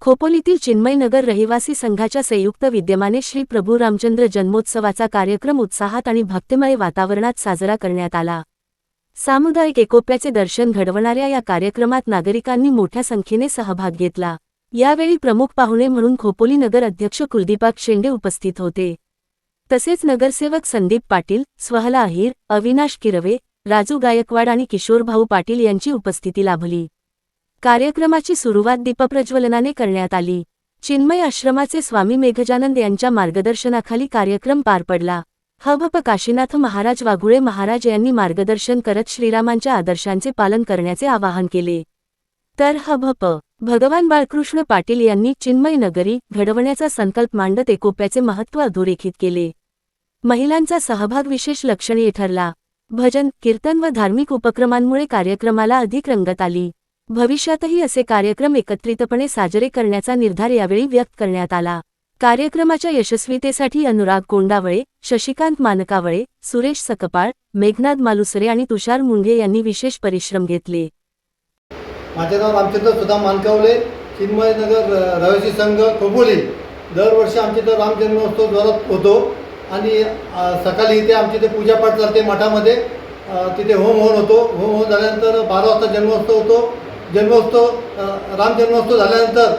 खोपोलीतील चिन्मयनगर रहिवासी संघाच्या संयुक्त विद्यमाने श्री प्रभू रामचंद्र जन्मोत्सवाचा कार्यक्रम उत्साहात आणि भक्तिमय वातावरणात साजरा करण्यात आला। सामुदायिक एकोप्याचे दर्शन घडवणाऱ्या या कार्यक्रमात नागरिकांनी मोठ्या संख्येने सहभाग घेतला। यावेळी प्रमुख पाहुणे म्हणून खोपोली नगर अध्यक्ष कुलदीपक शेंडे उपस्थित होते। तसेच नगरसेवक संदीप पाटील, स्वहला अहिर, अविनाश किरवे, राजू गायकवाड आणि किशोरभाऊ पाटील यांची उपस्थिती लाभली। कार्यक्रमाची सुरुवात दीपप्रज्वलनाने करण्यात आली। चिन्मय आश्रमाचे स्वामी मेघजानंद यांच्या मार्गदर्शनाखाली कार्यक्रम पार पडला। हभप काशीनाथ महाराज वाघुळे महाराज यांनी मार्गदर्शन करत श्रीरामांच्या आदर्शांचे पालन करण्याचे आवाहन केले। तर हभप भगवान बाळकृष्ण पाटील यांनी चिन्मय नगरी घडवण्याचा संकल्प मांडत एकोप्याचे महत्त्व अधोरेखित केले। महिलांचा सहभाग विशेष लक्षणीय ठरला। भजन, कीर्तन व धार्मिक उपक्रमांमुळे कार्यक्रमाला अधिक रंगत आली। भविष्यातही असे कार्यक्रम एकत्रितपणे साजरे करण्याचा निर्धार यावेळी व्यक्त करण्यात आला। कार्यक्रमाच्या यशस्वीतेसाठी अनुराग कोंडावळे, शशिकांत मानकावळे, सुरेश सकपाळ, मेघनाद मालुसरे आणि तुषार मुंढे यांनी विशेष परिश्रम घेतले। माझे नाव रामचंद्र सुदाम मानकावले, चिन्मयनगर रहिवासी संघ खोपोली। दरवर्षी आमच्या इथं राम जन्मोत्सव जोरात होतो आणि सकाळी इथे आमच्या इथे पूजापाठ चालते मठामध्ये। तिथे होम होतो। होम झाल्यानंतर 12 वाजता जन्मोत्सव होतो। राम जन्मोत्सव झाल्यानंतर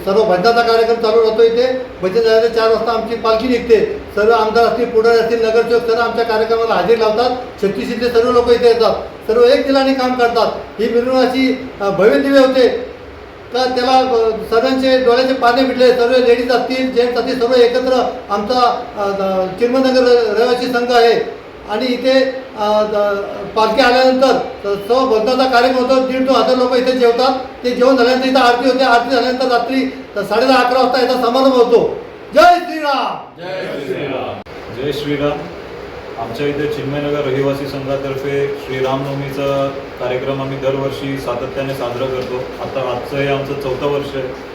सर्व भजनाचा कार्यक्रम चालू राहतो। इथे भजन झाल्यानंतर 4 वाजता आमची पालखी निघते। सर्व आमदार असतील, पुढारी असतील, नगरसेवक सर्व आमच्या कार्यक्रमाला हजेरी लावतात। 36 सर्व लोक इथे येतात। सर्व एक दिलाने काम करतात। ही मिरवणुकाची भव्य दिव्य होते का त्याला सर्वांचे डोळ्याचे पाने फिटले। सर्व लेडीज असतील, जेंट्स असतील, सर्व एकत्र आमचा चिन्मयनगर रहिवासी संघ आहे। आणि इथे पालखी आल्यानंतर सर्व भजनाचा कार्यक्रम होतो। 1,500 ते 2,000 लोक इथे जेवतात। ते जेवण झाल्यानंतर इथं आरती होते। आरती झाल्यानंतर रात्री 10:30-11 वाजता याचा समारंभ होतो। जय श्रीराम। जय श्रीराम। जय श्रीराम। आमच्या इथे चिन्मयनगर रहिवासी संघातर्फे श्रीरामनवमीचा कार्यक्रम आम्ही दरवर्षी सातत्याने साजरा करतो। आजचं हे आमचं 4थं वर्ष आहे।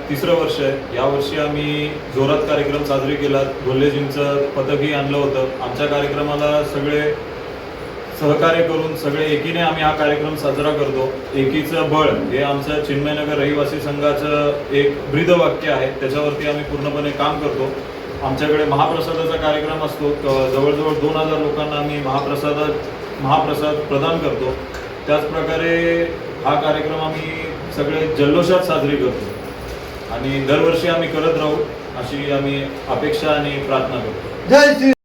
तिसरं वर्ष आहे। यावर्षी आम्ही जोरात कार्यक्रम साजरे केला। ढोलेजींचं पथकही आणलं होतं। आमच्या कार्यक्रमाला सगळे सहकार्य करून सगळे एकीने आम्ही हा कार्यक्रम साजरा करतो। एकीचं बळ हे आमचं चिन्मयनगर रहिवासी संघाचं एक ब्रीदवाक्य आहे। त्याच्यावरती आम्ही पूर्णपणे काम करतो। आमच्याकडे महाप्रसादाचा कार्यक्रम असतो। जवळजवळ 2,000 लोकांना आम्ही महाप्रसाद प्रदान करतो। त्याचप्रकारे हा कार्यक्रम आम्ही सगळे जल्लोषात साजरी करतो आणि दरवर्षी आम्ही करत राहू अशी आम्ही अपेक्षा आणि प्रार्थना करतो। जय श्री